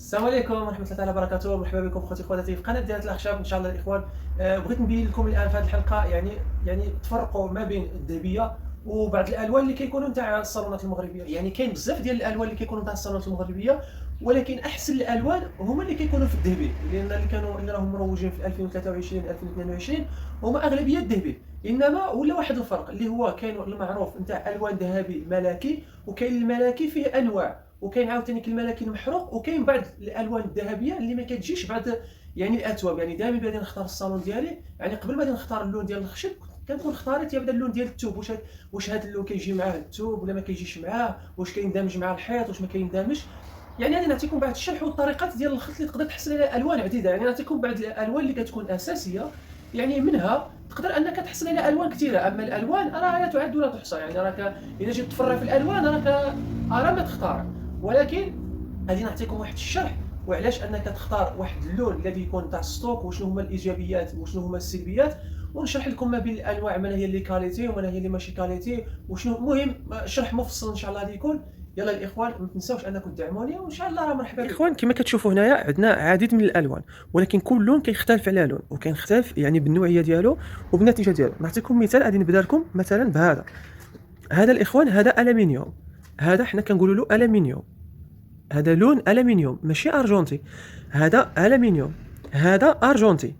السلام عليكم ورحمة الله تعالى وبركاته. مرحبا بكم اخوتي اخواتي في قناة ديالة الأخشاب ان شاء الله الاخوان. بغيت نبين لكم الان في هذه الحلقة يعني تفرقوا ما بين الذهبية وبعض الالوان اللي كيكونوا نتاع الصالونات المغربية. يعني كاين بزاف ديال الالوان اللي كيكونوا نتاع الصالونات المغربية، ولكن احسن الالوان هما اللي كيكونوا في الذهبي، لان اللي راهم مروجين في 2023 2022 هما اغلبيه الذهبي. انما ولا واحد الفرق اللي هو كاين المعروف نتاع الوان ذهبي ملكي، وكاين الملكي فيه انواع، وكاين عاوتاني الملكي المحروق، وكاين بعض الالوان الذهبيه اللي ما كتجيش بعد يعني الاثواب. يعني دائما بعد نختار الصالون ديالي، يعني قبل ما نختار اللون ديال الخشب كنكون اختاريت يبدا اللون ديال الثوب، واش هذا اللون كيجي معاه الثوب ولا ما كيجيش معاه، واش كيندمج مع الحيط واش ما كيندمجش. يعني انا نعطيكم بعض الشرح والطريقات ديال الخط اللي تقدر تحصل على الوان عديده. يعني نعطيكم بعض الالوان اللي كتكون اساسيه، يعني منها تقدر انك تحصل على الوان كثيره. اما الالوان راه لا تعد ولا تحصى، يعني راك اذا جيت تفرع في الالوان راك ما تختار. ولكن غادي نعطيكم واحد الشرح وعلاش انك تختار واحد اللون الذي يكون تاع الستوك، وشنو هما الايجابيات وشنو هما السلبيات، ونشرح لكم ما بين الانواع من هي اللي كاليتي ومن هي اللي ماشي كاليتي وشنو. مهم شرح مفصل ان شاء الله غادي يكون. يلا الاخوان ما تنساوش انكم تدعموني، وان شاء الله راه مرحبا بكم. الاخوان كما كتشوفوا هنايا عندنا عديد من الالوان، ولكن كل لون كيختلف على لون، وكيختلف يعني بالنوعيه ديالو وبالنتيجه ديالو. نعطيكم مثال، غادي نبدا لكم مثلا بهذا. هذا الاخوان هذا الومنيوم، هذا حنا كنقولوا له الومنيوم، هذا لون الومنيوم ماشي ارجونتي، هذا الومنيوم هذا ارجونتي.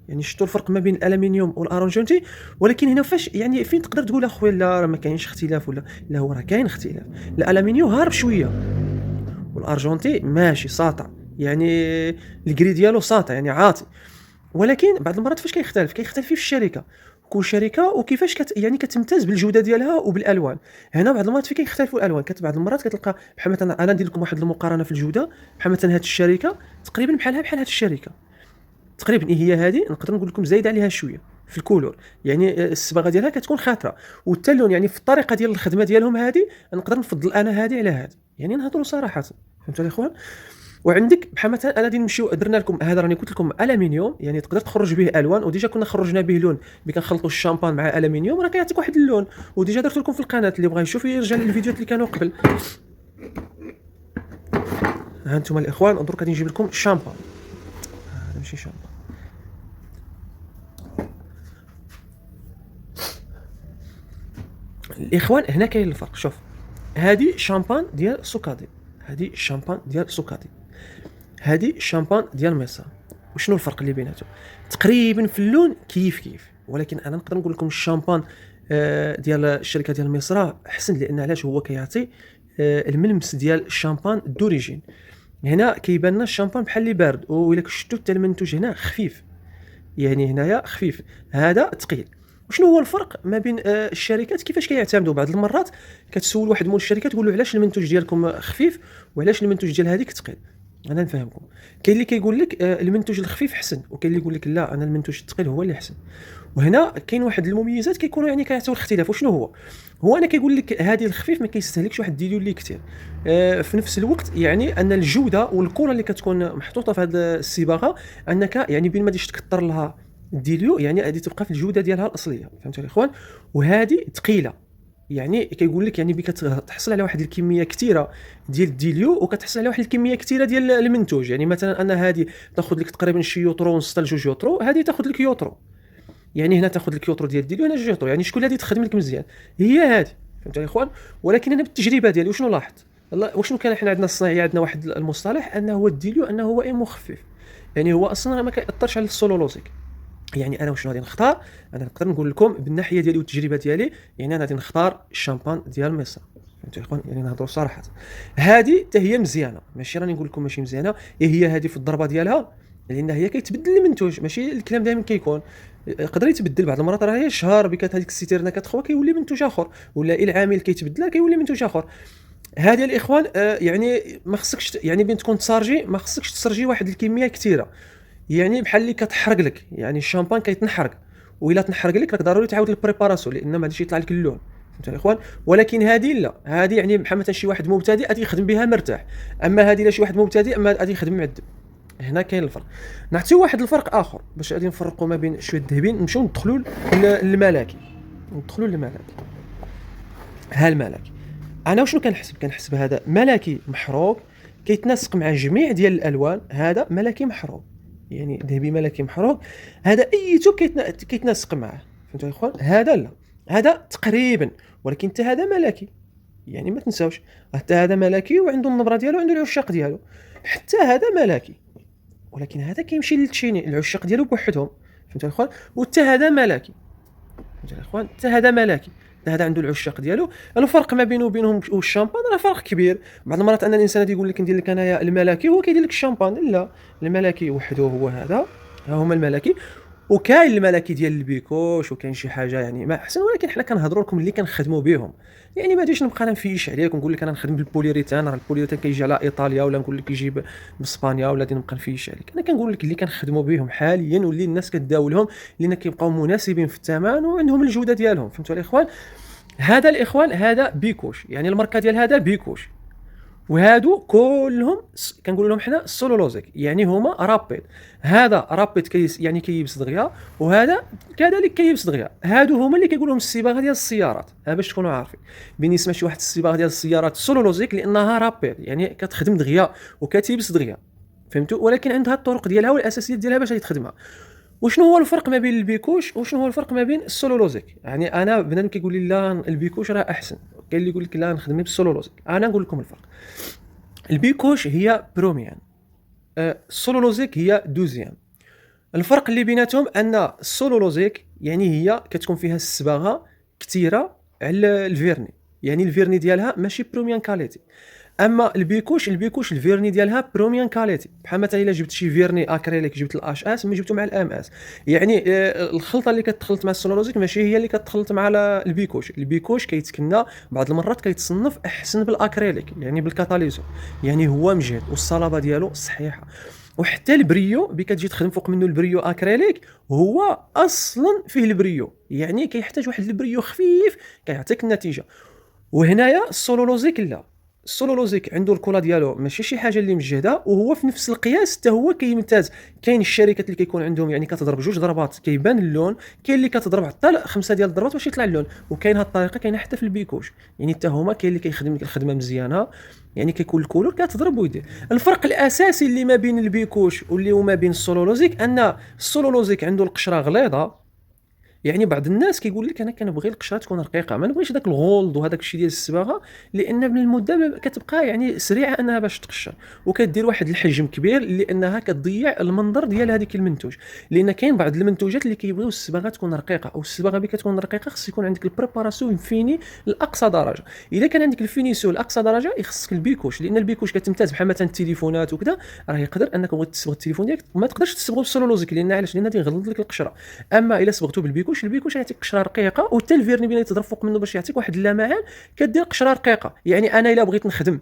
يعني شفتوا الفرق ما بين الالومنيوم والارجونتي؟ ولكن هنا فاش يعني فين تقدر تقول اخويا لا راه ما كاينش اختلاف، ولا لا هو راه كاين اختلاف. الالومنيوم هارب شويه، والارجونتي ماشي ساطع، يعني الكري ديالو ساطع يعني عاطي. ولكن بعض المرات فاش كيختلف في الشركه، كل شركه وكيفاش يعني كتمتاز بالجوده ديالها وبالالوان. هنا بعض المرات فين كيختلفوا الالوان، بعض المرات كتلقى بحال مثلا انا ندير لكم واحد المقارنه في الجوده، بحال مثلا هذه الشركه تقريبا بحال هذه الشركه تقريبا هي هذه، نقدر نقول لكم زايد عليها شويه في الكولور، يعني الصباغه ديالها كتكون خاطره، والتلون يعني في الطريقه ديال الخدمه ديالهم هذه نقدر نفضل انا هذه على هذه. يعني نهضروا صراحه، فهمتوا الاخوان؟ وعندك بحال مثلا انا غادي نمشيو درنا لكم هذا، راني قلت لكم الومنيوم، يعني تقدر تخرج به الوان، وديجا كنا خرجنا به لون كنخلطوا الشامبان مع الومنيوم، راه كيعطيك واحد اللون، وديجا درت لكم في القناه اللي بغى يشوف يرجع للفيديوهات اللي كانوا قبل. ها انتم الاخوان، درك غادي نجيب لكم الشامبان، هذا ماشي شامبان. الاخوان هنا كاين الفرق، شوف هذه شامبان ديال سوكادي، هذه الشامبان ديال سوكادي، هذه الشامبان ديال ميسا. وشنو الفرق اللي بيناتهم؟ تقريبا في اللون كيف، ولكن انا نقدر نقول لكم الشامبان ديال الشركه ديال مصر احسن، لان علاش هو كيعطي الملمس ديال الشامبان دوريجين. هنا كيبان لنا الشامبان بحال اللي بارد، وإلا شفتوا حتى المنتوج هنا خفيف، يعني هنايا خفيف هذا ثقيل. وشنو هو الفرق ما بين الشركات كيفاش كيعتمدوا؟ بعض المرات كتسول واحد من الشركات تقول له علاش المنتوج ديالكم خفيف وعلاش المنتوج ديال هذيك ثقيل. انا نفهمكم، كاين اللي كيقول لك المنتوج الخفيف احسن، وكاين اللي يقول لك لا انا المنتوج الثقيل هو اللي احسن. وهنا كاين واحد المميزات كيكونوا يعني كيعطيو الاختلاف. وشنو هو انا كيقول لك هذه الخفيف ما كيستهلكش واحد الديليو اللي كثير، في نفس الوقت يعني ان الجوده والكره اللي كتكون محطوطه في هذه الصباغه انك يعني بين ما تجيش تكثر لها الديليو، يعني غادي تبقى في الجوده ديالها الاصليه، فهمتوا الاخوان؟ وهذه ثقيله، يعني كيقول لك يعني بك تحصل على واحد الكميه كثيره ديال الديليو، وكتحصل على واحد الكميه كثيره ديال المنتوج. يعني مثلا ان هذه تاخذ لك تقريبا شي يوترو ونص حتى 2 يوترو، هذه تاخذ لك يوترو، يعني هنا تاخذ لك يوترو ديال الديليو، هنا 2 يوترو، يعني شكون اللي تخدم لك مزيان هي هذه، فهمتوا يا اخوان؟ ولكن انا بالتجربه ديالي وشنو لاحظت، وشنو كان احنا عندنا الصناعيه عندنا واحد المصطلح انه هو الديليو انه هو مخفف، يعني هو اصلا ما كيأثرش على السولولوزيك. يعني انا وشنو غادي نختار؟ انا نقدر نقول لكم بالناحيه ديالي والتجربه ديالي، يعني انا غادي نختار الشامبان ديال مصر، فهمتوا يا اخوان؟ يعني نهضروا صراحه، هذه حتى هي مزيانه، ماشي راني نقول لكم ماشي مزيانه، هي هذه في الضربه ديالها، لان هي كيتبدل المنتوج، ماشي الكلام دائما كيكون يقدر يتبدل. بعض المرات راه هي شهر بكات هذيك السيتيرنا كتخوى كيولي منتوج اخر، ولا العامل كيتبدل كيولي منتوج اخر. هذه الاخوان يعني ما خصكش يعني بين تكون تسارجي، ما خصكش تسرجي واحد الكميه كثيره، يعني بحال اللي كتحرق لك، يعني الشامبان كيتنحرق، وإلا تنحرق لك راك ضروري تعاود البريباراسيون، لان ما غاديش يطلع لك اللون، فهمتوا الاخوان؟ ولكن هذه لا، هذه يعني بحال مثلا شي واحد مبتدئ غادي يخدم بها مرتاح، اما هذه لا شي واحد مبتدئ ما غادي يخدم معذب. هنا كاين الفرق. نعطيو واحد الفرق اخر باش غادي نفرقوا ما بين شويه الذهبين، نمشيو ندخلوا للملكي، ها الملكي انا وشنو كنحسب هذا ملكي محروق، كيتناسق مع جميع ديال الالوان، هذا ملكي محروق، يعني ذهبي ملكي محروق، هذا ايتو كيتناسق معاه. فهمتوا الاخوان؟ هذا لا، هذا تقريبا، ولكن حتى هذا ملكي، يعني ما تنساوش حتى هذا ملكي وعنده النبره ديالو وعنده العشاق ديالو. حتى هذا ملكي، ولكن هذا كيمشي للتشيني العشاق ديالو بوحدهم. فهمتوا الاخوان؟ وحتى هذا ملكي. فهمتوا الاخوان؟ حتى هذا ملكي، هذا عنده العشاق ديالو. الفرق ما بينه وبينهم والشامبان راه فرق كبير. بعض المرات ان الانسان هذا يقول لك ندير لك انايا الملكي، هو كيدير لك الشامبان. لا، الملكي وحده هو هذا، ها هما الملكي. وكاين الملكي ديال البيكوش، وكاين شي حاجه يعني ما احسن، ولكن حنا كنهضروا لكم اللي كنخدموا بهم. يعني ما غاديش نبقى نفيش عليك ونقول لك انا نخدم بالبوليريتان، راه البوليريتان كيجي على ايطاليا، ولا نقول لك يجي باسبانيا، ولا غادي نبقى نفيش عليك. انا كنقول لك اللي كنخدموا بهم حاليا واللي الناس كتداولهم، لان كيبقاو مناسبين في الثمن وعندهم الجوده ديالهم. فهمتوا الاخوان؟ هذا الاخوان هذا بيكوش، يعني الماركه ديال هذا بيكوش. وهادو كلهم كنقولوا لهم حنا سولولوزيك، يعني هما رابيد. هذا رابيد يعني كيبس دغيا، وهذا كذلك كيبس دغيا. هادو هما اللي كيقولوا لهم الصباغه ديال السيارات، باش تكونوا عارفين. بالنسبه لشي واحد الصباغه ديال السيارات سولولوزيك لانها رابيد، يعني كتخدم دغيا وكتيبس دغيا. فهمتوا؟ ولكن عندها الطرق ديالها والاساسيات ديالها باش تخدمها. وشنو هو الفرق ما بين البيكوش وشنو هو الفرق ما بين السولولوزيك؟ يعني انا بنادم كيقول لي لا البيكوش راه احسن، كاين اللي يقول لك لا نخدم بالسولولوزيك. انا نقول لكم الفرق. البيكوش هي بروميان، السولولوزيك هي دوزيام. الفرق اللي بيناتهم ان السولولوزيك يعني هي كتكون فيها الصباغه كثيره على الفيرني، يعني الفيرني ديالها ماشي بروميان كاليتي. اما البيكوش الفيرني ديالها بروميان كاليتي. بحال مثلا الا جبت شي فيرني اكريليك، جبت الاش اس ما جبته مع الام اس، يعني الخلطه اللي كتخلط مع السولولوزيك ماشي هي اللي كتخلط مع البيكوش كيتكنى بعض المرات كيتصنف احسن بالاكريليك، يعني بالكاتاليزو، يعني هو مجهد والصلابه ديالو صحيحه. وحتى البريو بي كتجي تخدم فوق منه البريو اكريليك هو اصلا فيه البريو، يعني كيحتاج واحد البريو خفيف كيعطيك النتيجه. وهنايا السولولوزيك لا، السولولوزيك عنده الكولا ديالو ماشي شي حاجه اللي مجهده، وهو في نفس القياس حتى هو كيمتاز. كاين الشركات اللي كيكون عندهم يعني كتضرب جوج ضربات كيبان اللون، كاين اللي كتضرب حتى 5 ديال الضربات باش يطلع اللون. وكاين هاد الطريقه كاينه حتى في البيكوش، يعني حتى هما كاين اللي كيخدم الخدمه مزيانه، يعني كيكون الكولور كتضرب ويدير. الفرق الاساسي اللي ما بين البيكوش واللي وما بين السولولوزيك ان السولولوزيك عنده القشره غليظه. يعني بعض الناس كيقول لك انا كنبغي القشره تكون رقيقه، ما نبغيش داك الغولد وهذاك الشيء ديال الصباغه، لان من المده كتبقى يعني سريعه انها باش تقشر، وكدير واحد الحجم كبير لانها كتضيع المنظر ديال هذيك المنتوج. لان كاين بعض المنتوجات اللي كيبغيو الصباغه تكون رقيقه، او الصباغه بك تكون رقيقه خص يكون عندك البريباراسيون فيني لاقصى درجه. الا كان عندك الفينيسيون لاقصى درجه يخصك البيكوش، لان البيكوش كتمتاز بحال مثلا التليفونات وكذا، راه يقدر انك بغيت تصبغ التليفون ديالك ما تقدرش تصبغه بالسولولوزيك، لان علاش؟ لان غادي يغلظ لك القشره. اما الا صبغته بالبيكوش يعطيك قشره رقيقه، وحتى الفيرني بين يتضرب فوق منه باش يعطيك واحد اللمعان كدير قشره رقيقه. يعني انا الا بغيت نخدم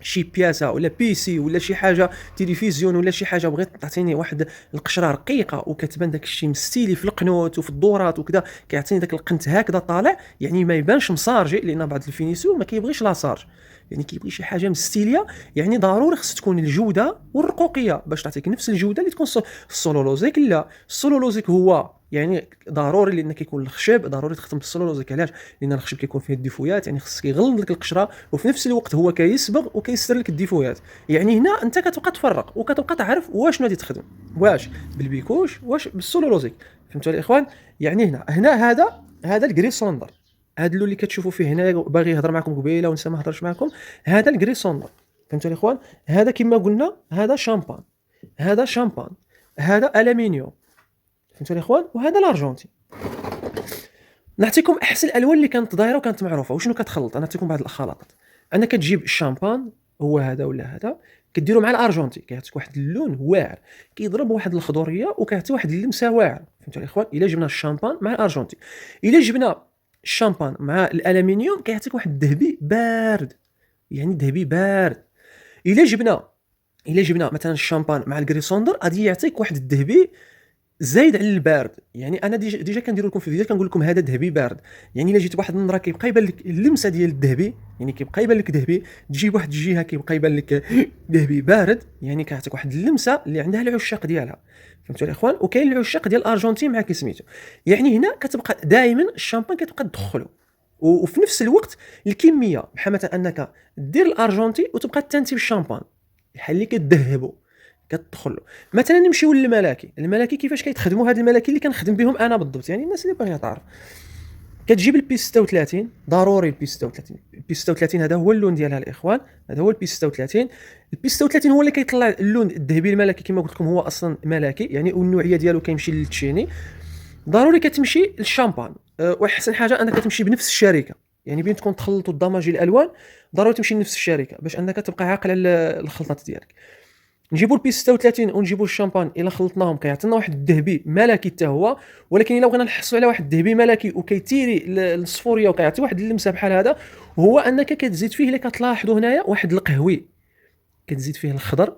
شي بياسه ولا بيسي ولا شي حاجه تلفزيون ولا شي حاجه، بغيت تعطيني واحد القشره رقيقه وكتبان داك الشيء مستيلي في القنوت وفي الدورات وكذا، كيعطيني داك القنت هكذا طالع، يعني ما يبانش مصارجي، لان بعض الفينيسيون ما كيبغيش لاصارج، يعني كيبغي شي حاجه مستيليه. يعني ضروري خص تكون الجوده والرقوقيه باش تعطيك نفس الجوده اللي تكون السولولوزيك. لا، السولولوزيك هو يعني ضروري لان كيكون الخشب ضروري تخدم بالسولولوزيك. علاش؟ لان الخشب كيكون فيه الديفويات، يعني خصك يغلظ لك القشره، وفي نفس الوقت هو كيصبغ وكيستر لك الديفويات. يعني هنا انت كتبقى تفرق وكتبقى تعرف واش غادي تخدم، واش بالبيكوش واش بالسولولوزيك. فهمتوا الاخوان؟ يعني هنا هذا الجري سوندر، هذا اللي كتشوفوا فيه هنا، باغي يهضر معكم قبيله ونسى ما هضرش معكم، هذا الجري سوندر. فهمتوا الاخوان؟ هذا كما قلنا هذا شامبان، هذا الومنيوم. فهمتوا الاخوان؟ وهذا الارجنتي. نعطيكم احسن الالوان اللي كانت دايره وكانت معروفه. وشنو كتخلط؟ انا نعطيكم بعض الخلطات. انا كتجيب الشامبان هو هذا ولا هذا، كديروا مع الارجنتي كيعطيك واحد اللون واعر، كيضرب واحد الخضوريه وكيعطي واحد اللمسه واعر. فهمتوا الاخوان؟ الا جبنا الشامبان مع الارجنتي، الا جبنا الشامبان مع الالومنيوم كيعطيك واحد الذهبي بارد، يعني ذهبي بارد. الا جبنا مثلا الشامبان مع الكريسوندر غادي يعطيك واحد الذهبي زايد على البارد. يعني انا ديجا كندير لكم في الفيديو كنقول لكم هذا ذهبي بارد. يعني الا جيت بواحد النظره كيبقى يبان لك اللمسه ديال الذهبي، يعني كيبقى يبان لك ذهبي، تجيب واحد الجهه كيبقى يبان لك ذهبي بارد، يعني كيعطيك واحد اللمسه اللي عندها العشاق ديالها. فهمتوا الاخوان؟ وكاين العشاق ديال الارجنتين مع كيسميتو. يعني هنا كتبقى دائما الشامبان كتبقى تدخلو، وفي نفس الوقت الكميه بحال مثلا انك دير الارجنتي وتبقى تنتي بالشامبان، بحال اللي كتذهبوا كتدخلوا. مثلا نمشيو للملكي. الملكي كيفاش كيتخدموا هاد الملكي اللي كنخدم بهم انا بالضبط، يعني الناس اللي باغيه تعرف. كتجيب البي 36 ضروري. البي 36 هذا هو اللون ديالها الاخوان، هذا هو البي 36. البي 36 هو اللي كيطلع اللون الذهبي الملكي كما قلت لكم، هو اصلا ملكي يعني، والنوعيه ديالو كيمشي للتشيني. ضروري كتمشي للشامبان. واحسن حاجه انك تمشي بنفس الشركه، يعني بين تكون تخلطوا الضماجي الالوان ضروري تمشي لنفس الشركه باش انك تبقى عاقل على الخلطات ديالك. نجيبوا البي 36 ونجيبوا الشامبان، الا خلطناهم كيعطينا واحد الذهبي ملكي حتى هو. ولكن الا بغينا نحصلوا على واحد الذهبي ملكي وكيتيري الصفوريه وكيعطي واحد اللمسه بحال هذا، هو انك كتزيد فيه اللي كتلاحظوا هنايا واحد القهوي، كتزيد فيه الخضر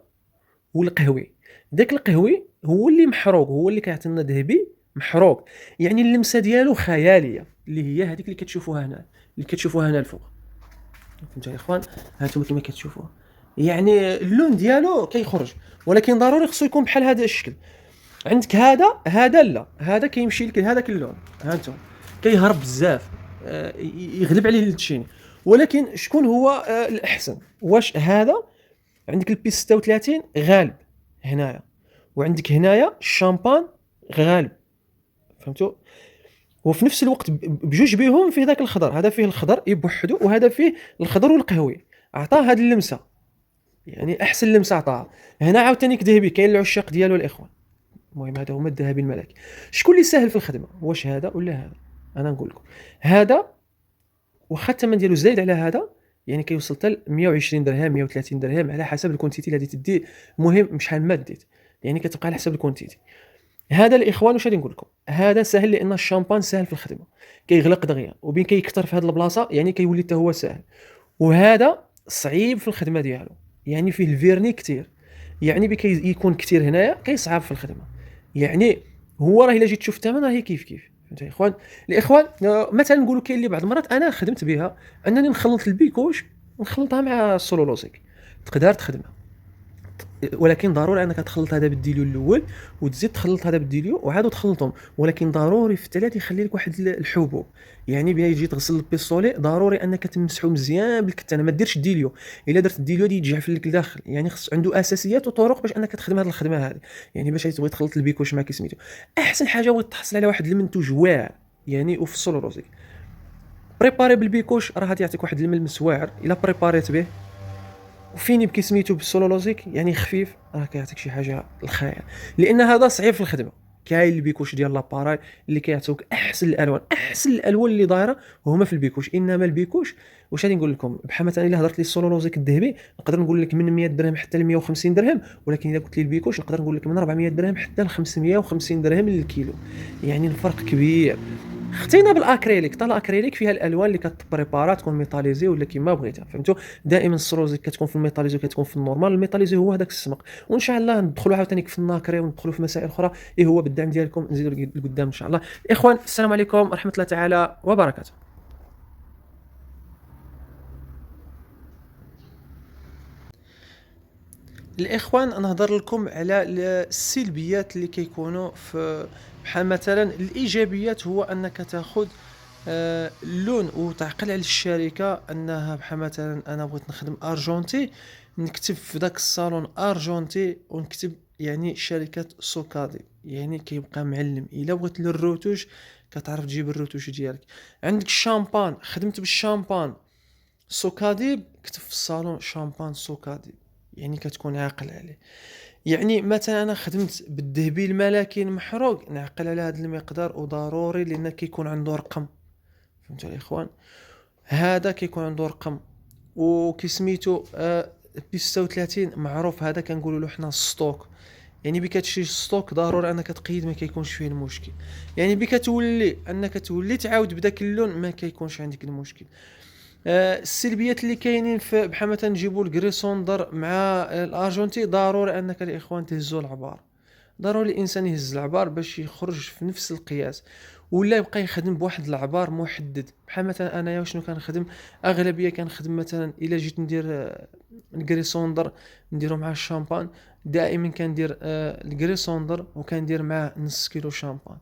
والقهوي. داك القهوي هو اللي محروق، هو اللي كيعطينا ذهبي محروق، يعني اللمسه ديالو خياليه، اللي هي هذيك اللي كتشوفوها هنا، اللي كتشوفوها هنا الفوق. فهمتوا يا اخوان؟ هانتوما كما كتشوفوها، يعني اللون ديالو كيخرج. ولكن ضروري خصو يكون بحال هذا الشكل. عندك هذا لا، هذا كيمشي لك هذاك اللون، هانتوما كيهرب بزاف، يغلب عليه التشيني. ولكن شكون هو الاحسن؟ واش هذا؟ عندك البي 36 غالب هنايا، وعندك هنايا الشامبان غالب، فهمتوا؟ وفي نفس الوقت بجوج بيهم فيه ذاك الخضر، هذا فيه الخضر يبوحدو وهذا فيه الخضر والقهوي، عطاه هذه اللمسه، يعني احسن لمسه عطاها. هنا عاوتاني ذهبي، كاين العشاق ديالو الاخوان. المهم هذا هما الذهبي الملكي. شكون اللي سهل في الخدمه؟ واش هذا ولا هذا؟ انا نقول لكم هذا، واخا الثمن ديالو زايد على هذا، يعني كيوصل حتى 120 درهم 130 درهم على حسب الكونتيتي اللي غادي تدي. المهم شحال ما ديت، يعني كتبقى على حسب الكونتيتي. هذا الاخوان واش غادي نقول لكم، هذا سهل لان الشامبان سهل في الخدمه، كيغلق دغيا، وبين كيكثر في هذه البلاصه يعني كيولي حتى هو سهل. وهذا صعيب في الخدمه ديالو، يعني فيه الفيرني كثير، يعني بكي يكون كثير هنايا كيصعب في الخدمه. يعني هو راه الا جيت تشوف الثمن راهي كيف فهمتوا يا اخوان؟ الاخوان مثلا نقولوا كاين اللي بعض المرات انا خدمت بها انني نخلط البيكوش ونخلطها مع السولولوزيك، تقدر تخدمها. ولكن ضروري انك تخلط هذا بالديليو الاول وتزيد تخلط هذا بالديليو وعاد تخلطهم. ولكن ضروري في الثلاث يخلي لك واحد الحبوب، يعني بلا يجي تغسل البيستولي ضروري انك تمسحو مزيان بالكتانه، ما ديرش الديليو. الا درت الديليو دي يتجعفل لك لداخل، يعني خص عنده اساسيات وطرق باش انك تخدم هذه الخدمه هذه. يعني باش تبغي تخلط البيكوش مع كيسميتو، احسن حاجه هو تحصل على واحد المنتوج واعر، يعني وفي السولوروزيك بريباري بالبيكوش راه غادي يعطيك واحد الملمس واعر. الا بريباريت به وفيني بكيسميتو بالسولولوزيك يعني خفيف، راه كيعطيك شي حاجه الخيال. لان هذا صعيب في الخدمه. كاين البيكوش ديال لاباراي اللي كيعطيوك احسن الالوان، احسن الالوان اللي دايره هما في البيكوش. انما البيكوش واش غادي نقول لكم، بحال مثلا الا هضرت لي السولولوزيك الذهبي نقدر نقول لك من 100 درهم حتى ل 150 درهم، ولكن الا قلت لي البيكوش نقدر نقول لك من 400 درهم حتى ل 550 درهم للكيلو، يعني الفرق كبير. خطينا بالاكريليك، طال الاكريليك فيها الالوان اللي كتبريبارا تكون ميتاليزي ولا كيما بغيتها، فهمتوا؟ دائما السروزيك كتكون في الميتاليزي وكتكون في النورمال. الميتاليزي هو هذاك السمق، وان شاء الله ندخلوا عاوتاني في الناكري وندخلوا في مسائل اخرى. ايه هو بالدعم ديالكم نزيدوا لقدام ان شاء الله. اخوان السلام عليكم ورحمه الله تعالى وبركاته. الاخوان نهضر لكم على السلبيات اللي كيكونوا في، بحال مثلا الايجابيات هو انك تاخذ اللون وتعقل على الشركه انها بحال مثلا انا بغيت نخدم ارجونتي، نكتب في داك الصالون ارجونتي ونكتب يعني شركه سوكادي، يعني كيبقى معلم. الا بغيت للروتوش كتعرف تجيب الروتوش ديالك. عندك الشامبان، خدمت بالشامبان سوكادي، كتب في الصالون شامبان سوكادي، يعني كتكون عاقل عليه. يعني مثلا انا خدمت بالذهبي الملكي المحروق، نعقل على هذا المقدار وضروري لان كيكون عنده رقم، فهمتوا الاخوان؟ هذا كيكون عنده رقم وكيسميتو بي 36 معروف، هذا كنقولوا له حنا ستوك. يعني بك تشري ستوك ضروري انك تقيد ما كيكونش فيه المشكل، يعني بك تولي انك تولي تعاود بداك اللون ما كيكونش عندك المشكل. السلبيات اللي كاينين في بحال مثلا نجيبوا الكريسوندر مع الارجنتي، ضروري انك الاخوان تهزوا العبار، ضروري الانسان يهز العبار باش يخرج في نفس القياس، ولا يبقى يخدم بواحد العبار محدد. بحال مثلا انايا شنو كنخدم، اغلبيه كنخدم مثلا الا جيت ندير الكريسوندر نديرو مع الشامبان، دائما كندير الكريسوندر وكندير معاه نص كيلو شامبان،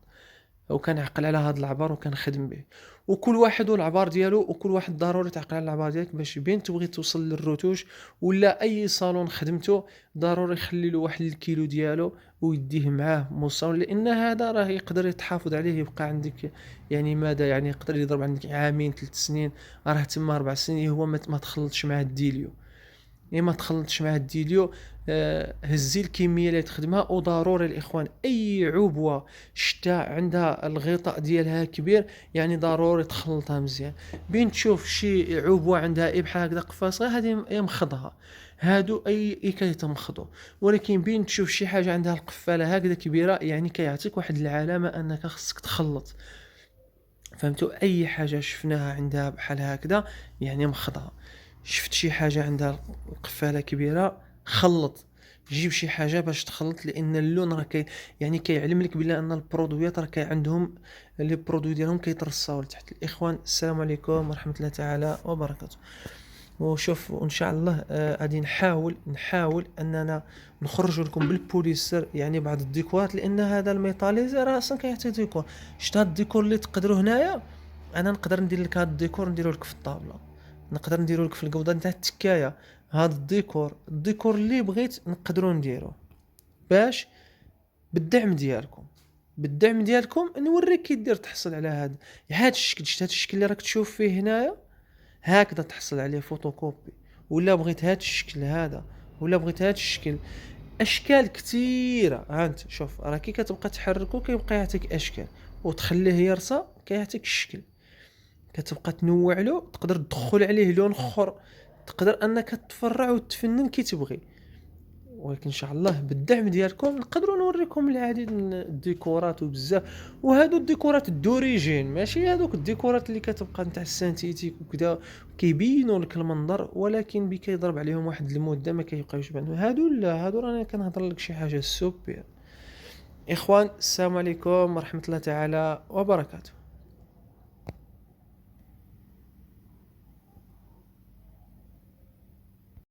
وكنعقل على هذا العبار وكنخدم به. وكل واحد والعبار ديالو، وكل واحد ضروري تعقل على العبار ديالك باش بين تبغي توصل للروتوش ولا اي صالون خدمته ضروري يخلي له واحد الكيلو ديالو ويديه معاه مصون، لان هذا راه يقدر يتحافظ عليه يبقى عندك يعني مدى، يعني يقدر يضرب عندك عامين 3 سنين، راه تما 4 سنين. هو ما تخلطش مع الديليو، ما تخلطش مع الديليو. هزي الكميه اللي تخدمها. وضروري الاخوان اي عبوه شتا عندها الغطاء ديالها كبير يعني ضروري تخلطها مزيان. بين تشوف شي عبوه عندها بحال هكذا قفاص غير هذه يمخضها، هادو اي كيتمخضوا. ولكن بين تشوف شي حاجه عندها القفاله هكذا كبيره يعني كيعطيك واحد العلامه انك خصك تخلط. فهمتوا؟ اي حاجه شفناها عندها بحال هكذا يعني مخضها. شفت شي حاجه عندها القفاله كبيره خلط، جيب شي حاجه باش تخلط، لان اللون راه يعني كيعلم لك بلا ان البرودويات راه عندهم لي برودوي ديالهم كيترصاو لتحت. الاخوان السلام عليكم ورحمه الله تعالى وبركاته. وشوف وان شاء الله غادي نحاول اننا نخرج لكم بالبوليستر يعني بعض الديكورات، لان هذا الميتاليزي راه اصلا كيعطي ديكور. شتا هاد الديكور اللي تقدروا هنايا، انا نقدر ندير لك هاد الديكور نديرو لك في الطابله، نقدر نديرو لك في القوضه نتاع التكايه. هاد الديكور اللي بغيت نقدروا نديرو باش بالدعم ديالكم، نوريك كي دير تحصل على هاد الشكل. شتا هاد الشكل اللي راك تشوف فيه هنايا هكذا تحصل عليه فوتوكوبي. ولا بغيت هاد الشكل هذا، ولا بغيت هاد الشكل، اشكال كثيره. انت شوف راه كي كتبقى تحركو كيبقى يعطيك اشكال، وتخليه يرصى كيعطيك الشكل. كتبقى تنوع له، تقدر تدخل عليه لون اخر، تقدر انك تفرع وتفنن كي تبغي. ولكن ان شاء الله بالدعم ديالكم نقدروا نوريكم العديد من الديكورات وبزاف. وهادو الديكورات الدوريجين، ماشي هادوك الديكورات اللي كتبقى نتاع السانتيتيك وكذا كيبينوا لك المنظر ولكن كيضرب عليهم واحد المده ما كيبقاوش يبانوا. هادو لا، هادو راني كنهضر لك شي حاجه سوبر. اخوان السلام عليكم ورحمه الله تعالى وبركاته.